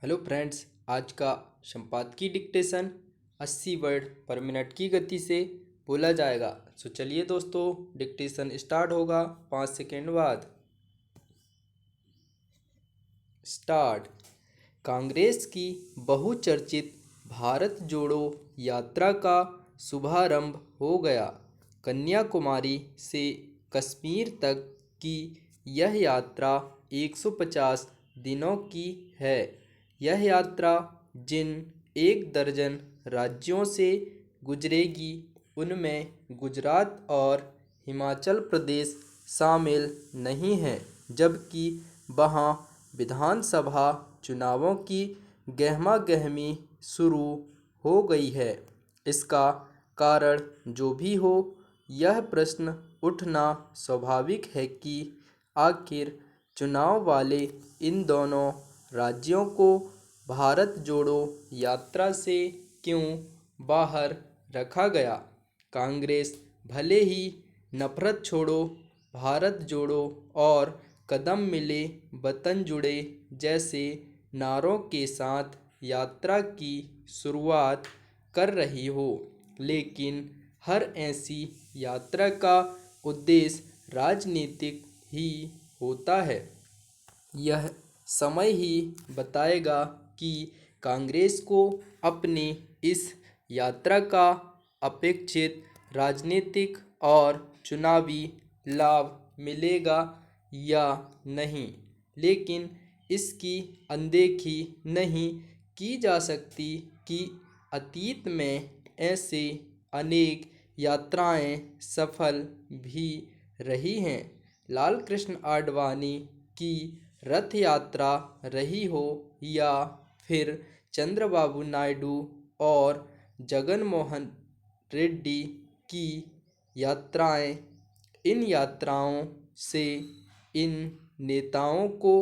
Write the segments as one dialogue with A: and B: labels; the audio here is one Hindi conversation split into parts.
A: हेलो फ्रेंड्स, आज का संपादकीय डिक्टेशन 80 वर्ड पर मिनट की गति से बोला जाएगा। सो चलिए दोस्तों, डिक्टेशन स्टार्ट होगा 5 सेकेंड बाद। स्टार्ट। कांग्रेस की बहुचर्चित भारत जोड़ो यात्रा का शुभारंभ हो गया। कन्याकुमारी से कश्मीर तक की यह यात्रा 150 दिनों की है। यह यात्रा जिन 1 दर्जन राज्यों से गुजरेगी उनमें गुजरात और हिमाचल प्रदेश शामिल नहीं हैं, जबकि वहाँ विधानसभा चुनावों की गहमागहमी शुरू हो गई है। इसका कारण जो भी हो, यह प्रश्न उठना स्वाभाविक है कि आखिर चुनाव वाले इन दोनों राज्यों को भारत जोड़ो यात्रा से क्यों बाहर रखा गया। कांग्रेस भले ही नफरत छोड़ो, भारत जोड़ो और कदम मिले वतन जुड़े जैसे नारों के साथ यात्रा की शुरुआत कर रही हो, लेकिन हर ऐसी यात्रा का उद्देश्य राजनीतिक ही होता है। यह समय ही बताएगा कि कांग्रेस को अपनी इस यात्रा का अपेक्षित राजनीतिक और चुनावी लाभ मिलेगा या नहीं, लेकिन इसकी अनदेखी नहीं की जा सकती कि अतीत में ऐसे अनेक यात्राएं सफल भी रही हैं। लाल कृष्ण आडवाणी की रथ यात्रा रही हो या फिर चंद्रबाबू नायडू और जगन मोहन रेड्डी की यात्राएं, इन यात्राओं से इन नेताओं को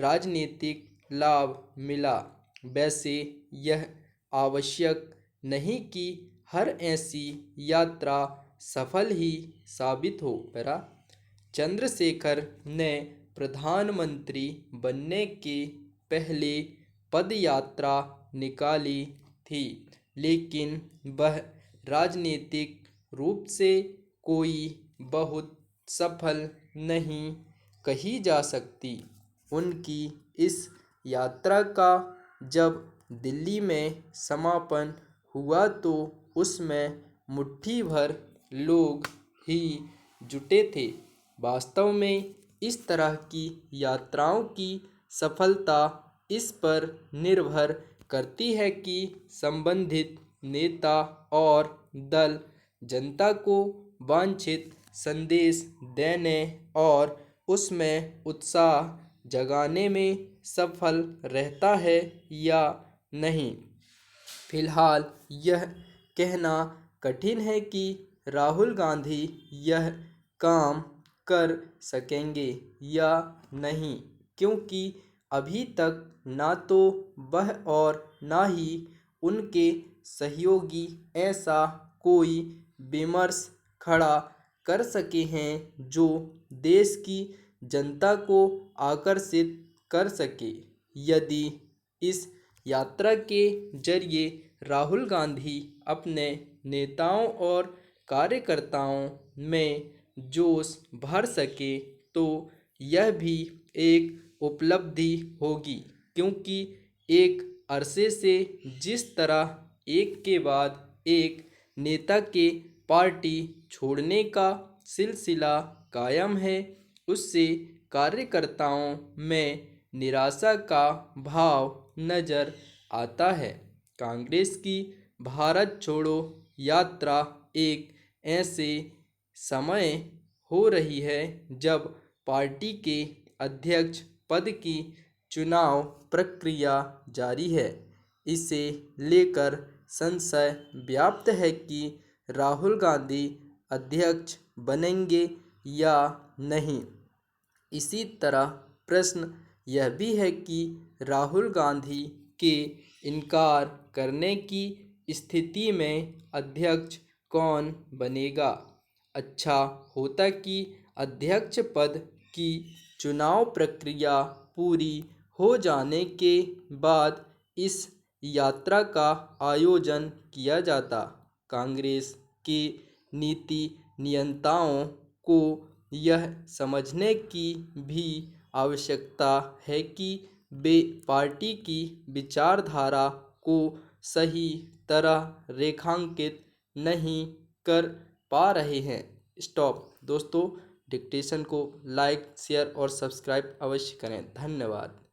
A: राजनीतिक लाभ मिला। वैसे यह आवश्यक नहीं कि हर ऐसी यात्रा सफल ही साबित हो। चंद्रशेखर ने प्रधानमंत्री बनने के पहले पदयात्रा निकाली थी, लेकिन वह राजनीतिक रूप से कोई बहुत सफल नहीं कही जा सकती। उनकी इस यात्रा का जब दिल्ली में समापन हुआ तो उसमें मुट्ठी भर लोग ही जुटे थे। वास्तव में इस तरह की यात्राओं की सफलता इस पर निर्भर करती है कि संबंधित नेता और दल जनता को वांछित संदेश देने और उसमें उत्साह जगाने में सफल रहता है या नहीं। फिलहाल यह कहना कठिन है कि राहुल गांधी यह काम कर सकेंगे या नहीं, क्योंकि अभी तक ना तो वह और ना ही उनके सहयोगी ऐसा कोई विमर्श खड़ा कर सके हैं जो देश की जनता को आकर्षित कर सके। यदि इस यात्रा के जरिए राहुल गांधी अपने नेताओं और कार्यकर्ताओं में जोश भर सके तो यह भी एक उपलब्धि होगी, क्योंकि एक अरसे से जिस तरह एक के बाद एक नेता के पार्टी छोड़ने का सिलसिला कायम है, उससे कार्यकर्ताओं में निराशा का भाव नजर आता है। कांग्रेस की भारत छोड़ो यात्रा एक ऐसे समय हो रही है जब पार्टी के अध्यक्ष पद की चुनाव प्रक्रिया जारी है। इसे लेकर संशय व्याप्त है कि राहुल गांधी अध्यक्ष बनेंगे या नहीं। इसी तरह प्रश्न यह भी है कि राहुल गांधी के इनकार करने की स्थिति में अध्यक्ष कौन बनेगा। अच्छा होता कि अध्यक्ष पद की चुनाव प्रक्रिया पूरी हो जाने के बाद इस यात्रा का आयोजन किया जाता। कांग्रेस के नीति नियंताओं को यह समझने की भी आवश्यकता है कि वे पार्टी की विचारधारा को सही तरह रेखांकित नहीं कर पा रहे हैं। स्टॉप। दोस्तों, डिक्टेशन को लाइक, शेयर और सब्सक्राइब अवश्य करें। धन्यवाद।